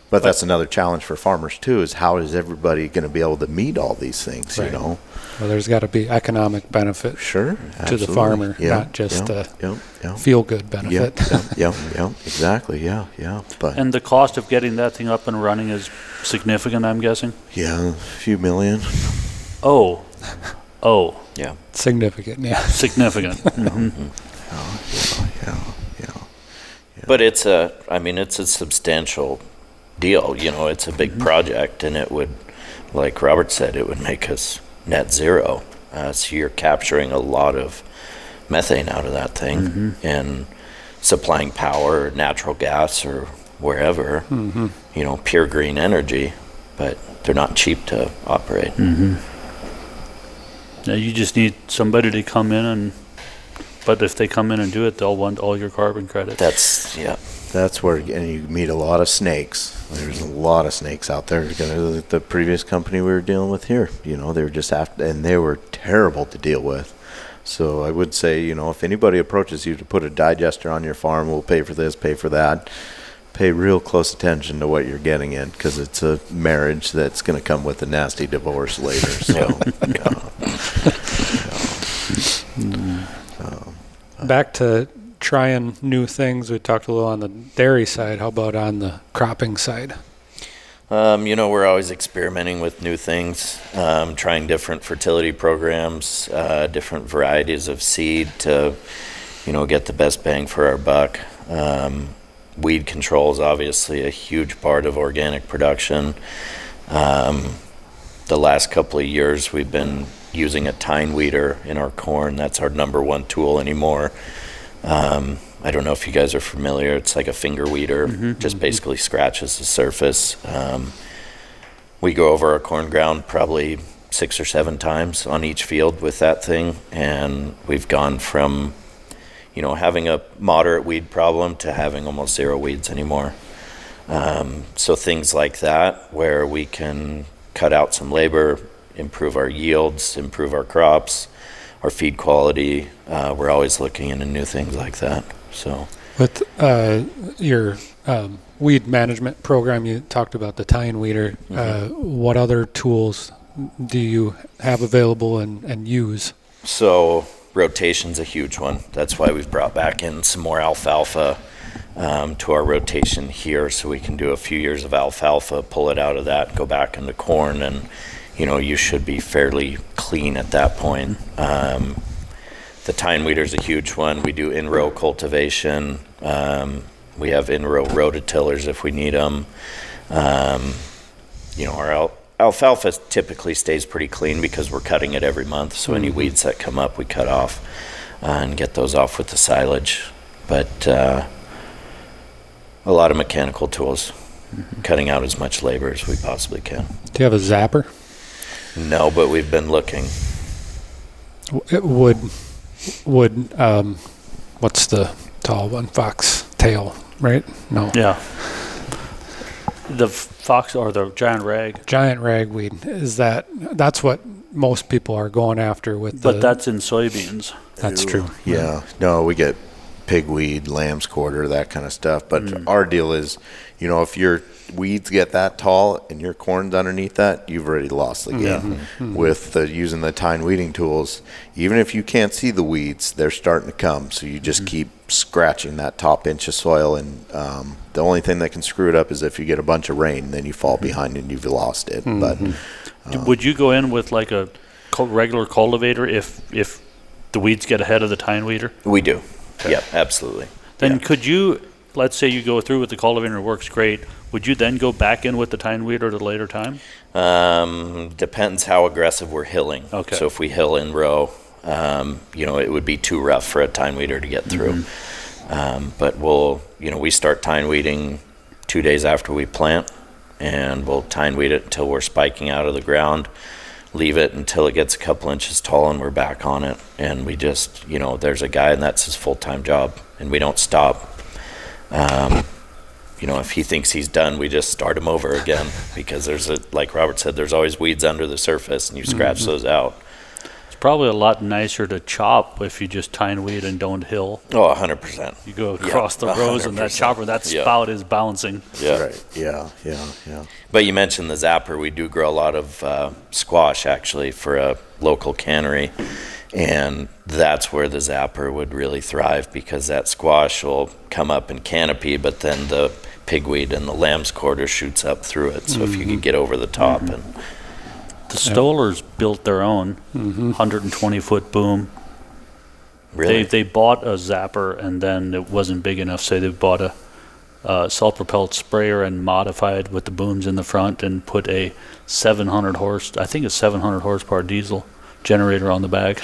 but that's another challenge for farmers too, is how is everybody going to be able to meet all these things, Right. Well, there's got to be economic benefit Sure. to Absolutely. the farmer, Yeah, not just yeah, feel-good benefit. Exactly. Yeah. But And the cost of getting that thing up and running is significant, I'm guessing? yeah, a few million. Oh, Yeah. Significant, yeah. significant. Mhm. But it's a substantial deal. It's a big project, and it would, like Robert said, it would make us net zero. So you're capturing a lot of methane out of that thing and supplying power, natural gas, or wherever, pure green energy, but they're not cheap to operate. Now you just need somebody to come in but if they come in and do it, they'll want all your carbon credits. That's where, and you meet a lot of snakes. There's a lot of snakes out there. The previous company we were dealing with here, they were just after, and they were terrible to deal with. So I would say, if anybody approaches you to put a digester on your farm, we'll pay for this, pay for that. Pay real close attention to what you're getting in, because it's a marriage that's going to come with a nasty divorce later. So, Back to trying new things. We talked a little on the dairy side. How about on the cropping side? We're always experimenting with new things, trying different fertility programs, different varieties of seed to, get the best bang for our buck. Weed control is obviously a huge part of organic production. The last couple of years, we've been using a tine weeder in our corn. That's our number one tool anymore. I don't know if you guys are familiar. It's like a finger weeder, just basically scratches the surface. We go over our corn ground probably 6 or 7 times on each field with that thing, and we've gone from having a moderate weed problem to having almost zero weeds anymore. So things like that, where we can cut out some labor, improve our yields, improve our crops, our feed quality. We're always looking into new things like that. So With your weed management program, you talked about the tine weeder. What other tools do you have available and use? So rotation's a huge one. That's why we've brought back in some more alfalfa to our rotation here, so we can do a few years of alfalfa, pull it out of that, go back into corn, and you should be fairly clean at that point. The tine weeder's a huge one. We do in-row cultivation. We have in-row rototillers if we need them. Our alfalfa typically stays pretty clean because we're cutting it every month, so any weeds that come up we cut off and get those off with the silage. But a lot of mechanical tools, cutting out as much labor as we possibly can. Do you have a zapper? No, but we've been looking. It would what's the tall one? Fox tail, right? No. Yeah. The fox or the giant rag. Giant ragweed. That's what most people are going after with But that's in soybeans. That's true. Yeah. No, we get pigweed, lamb's quarter, that kind of stuff. But our deal is, if your weeds get that tall and your corn's underneath that, you've already lost the game. With using the tine weeding tools, even if you can't see the weeds, they're starting to come. So you just keep scratching that top inch of soil, and the only thing that can screw it up is if you get a bunch of rain, then you fall behind and you've lost it. But Would you go in with like a regular cultivator if the weeds get ahead of the tine weeder? We do. Okay. Yeah, absolutely. Then could you, let's say you go through with the cultivator, it works great. would you then go back in with the tine weeder at a later time? Depends how aggressive we're hilling. Okay. So if we hill in row, it would be too rough for a tine weeder to get through. But we start tine weeding 2 days after we plant, and we'll tine weed it until we're spiking out of the ground, leave it until it gets a couple inches tall, and we're back on it. And we just, there's a guy, and that's his full-time job, and we don't stop. If he thinks he's done, we just start him over again, because like Robert said, there's always weeds under the surface, and you scratch those out. It's probably a lot nicer to chop if you just tine weed and don't hill. Oh, 100%. You go across the rows, and that chopper, that spout is bouncing. Yeah. Right. Yeah. But you mentioned the zapper. We do grow a lot of squash, actually, for a local cannery. And that's where the zapper would really thrive, because that squash will come up in canopy, but then the pigweed and the lamb's quarter shoots up through it. So if you could get over the top. And The Stolers built their own 120-foot boom. really, They bought a zapper, and then it wasn't big enough, so they bought a self-propelled sprayer and modified with the booms in the front and put a 700 horsepower diesel generator on the back.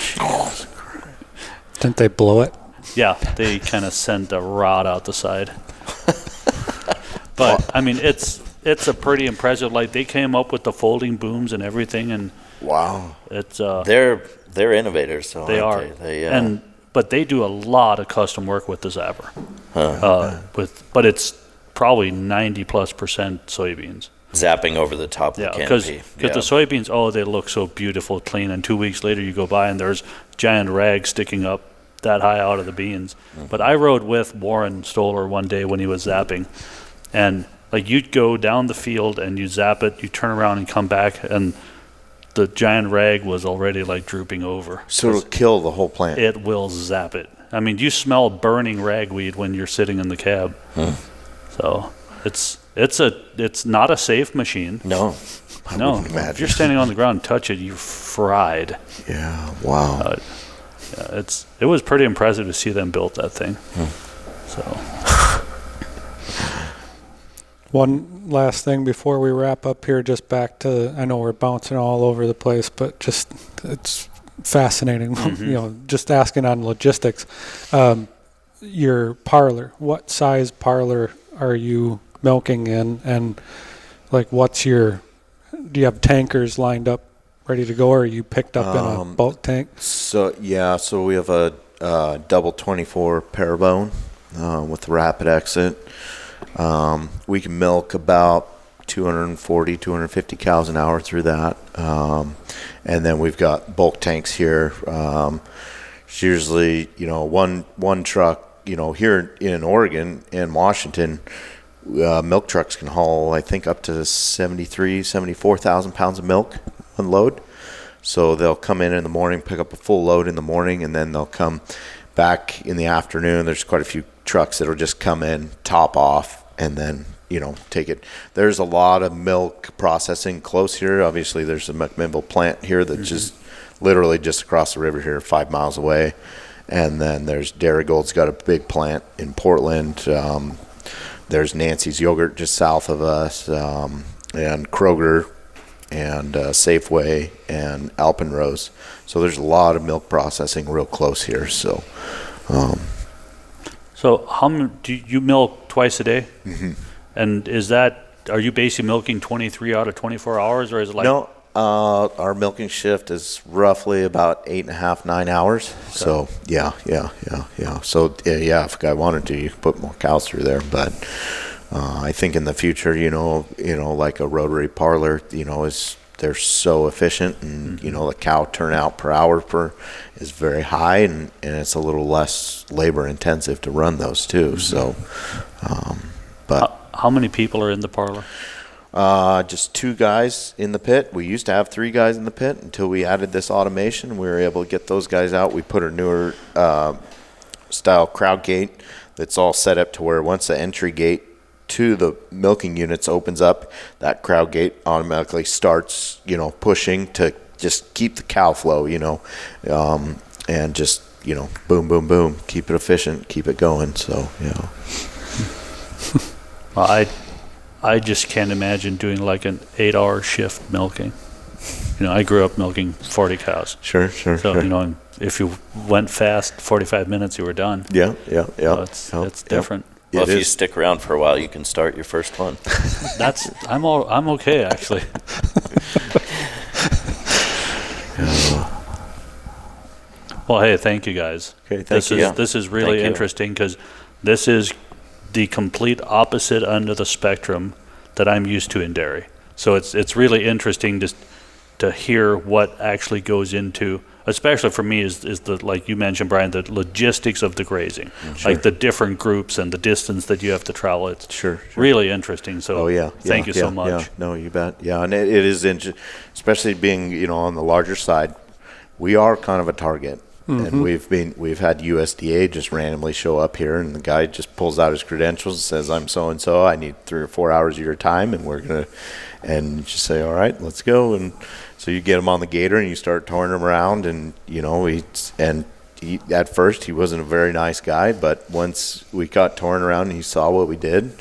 Didn't they blow it? Yeah, they kind of sent a rod out the side. But I mean, it's a pretty impressive. Like, they came up with the folding booms and everything, and Wow. it's they're innovators. So they are. But they do a lot of custom work with the zapper. But it's probably 90+% soybeans. zapping over the top of the Because canopy. the soybeans, they look so beautiful, clean, and 2 weeks later you go by and there's giant rags sticking up that high out of the beans. But I rode with Warren Stoller one day when he was zapping, and like, you'd go down the field and you zap it, you turn around and come back, and the giant rag was already like drooping over. So it'll kill the whole plant. It will zap it. I mean, you smell burning ragweed when you're sitting in the cab. So it's not a safe machine. No. No, wouldn't imagine. if you're standing on the ground and touch it, you're fried. Yeah. Wow. It was pretty impressive to see them build that thing. So One last thing before we wrap up here, just back to, I know we're bouncing all over the place, but just, it's fascinating, just asking on logistics. Your parlor, what size parlor are you milking in? And like, do you have tankers lined up ready to go, or are you picked up in a bulk tank? So we have a double 24 parabone with the rapid exit. We can milk about 240, 250 cows an hour through that. And then we've got bulk tanks here. It's usually, one truck, here in Oregon and Washington, milk trucks can haul, I think, up to 74,000 pounds of milk unload. So they'll come in the morning, pick up a full load in the morning, and then they'll come back in the afternoon. There's quite a few trucks that'll just come in, top off, and then take it. There's a lot of milk processing close here. Obviously, there's a McMinnville plant here that's just literally just across the river here, 5 miles away. And then there's Dairygold's got a big plant in Portland. There's Nancy's Yogurt just south of us, and Kroger, and Safeway, and Alpenrose. So there's a lot of milk processing real close here. So how many do you milk twice a day? And are you basically milking 23 out of 24 hours, or is it like? No, our milking shift is roughly about 8.5, 9 hours. Okay. So yeah. So if a guy wanted to, you could put more cows through there. But I think in the future, like a rotary parlor, they're so efficient, and the cow turnout per hour is very high, and it's a little less labor intensive to run those too. So, but. How many people are in the parlor? Just 2 guys in the pit. We used to have 3 guys in the pit until we added this automation. We were able to get those guys out. We put a newer style crowd gate that's all set up to where once the entry gate to the milking units opens up, that crowd gate automatically starts, pushing to just keep the cow flow, and just, boom, boom, boom, keep it efficient, keep it going. So, Well, I just can't imagine doing like an 8-hour shift milking. I grew up milking 40 cows. Sure. So, if you went fast, 45 minutes, you were done. Yeah. So it's different. Well, if you stick around for a while, you can start your first one. I'm okay, actually. Well, hey, thank you guys. Okay, thank you. This is really interesting because this is the complete opposite end of the spectrum that I'm used to in dairy. So it's really interesting to hear what actually goes into, especially for me, is the, like you mentioned, Brian, the logistics of the grazing, like the different groups and the distance that you have to travel. It's really interesting. So thank you so much. Yeah, no, you bet. Yeah, and it is especially being on the larger side. We are kind of a target. And we've had USDA just randomly show up here, and the guy just pulls out his credentials and says, "I'm so and so. I need 3 or 4 hours of your time, and and you just say, all right, let's go." And so you get him on the gator and you start touring him around, and he at first he wasn't a very nice guy, but once we got touring around and he saw what we did,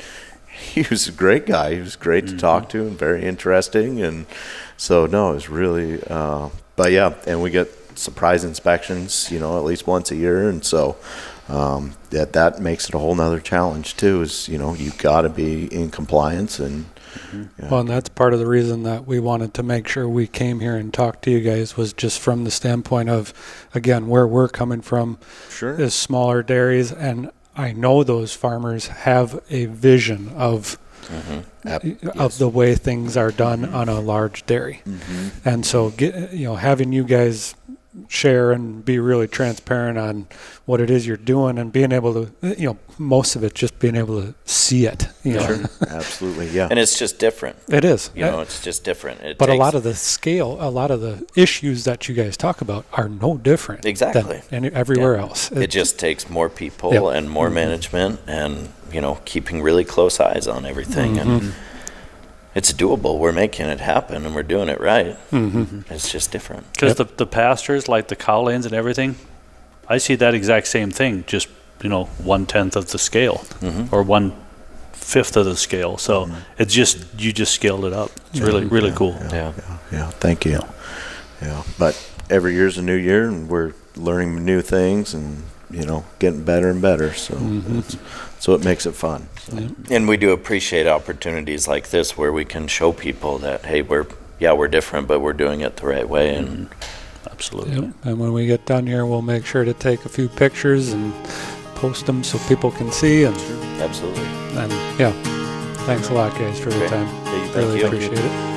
he was a great guy. He was great to talk to and very interesting, and so no, it was really. But yeah, and we get surprise inspections, at least once a year, and so that makes it a whole nother challenge too. Is you've got to be in compliance, and well, and that's part of the reason that we wanted to make sure we came here and talked to you guys, was just from the standpoint of, again, where we're coming from is smaller dairies, and I know those farmers have a vision of the way things are done on a large dairy, and so having you guys share and be really transparent on what it is you're doing, and being able to, most of it just being able to see it. Absolutely, yeah. And it's just different. It is. It's just different. But a lot of the scale, a lot of the issues that you guys talk about are no different than everywhere else. It just takes more people and more management, and keeping really close eyes on everything. And it's doable. We're making it happen, and we're doing it right. It's just different. Because the pastures, like the cow lanes and everything, I see that exact same thing, just 1/10 of the scale, or 1/5 of the scale. So it's just, you just scaled it up. It's really cool. Yeah. Thank you. Yeah, but every year's a new year, and we're learning new things, and getting better and better. So that's what makes it fun. So. And we do appreciate opportunities like this where we can show people that, hey, we're different, but we're doing it the right way. And absolutely. And when we get done here, we'll make sure to take a few pictures and post them so people can see. And absolutely. And thanks a lot, guys, for your time. Thank really you. appreciate it.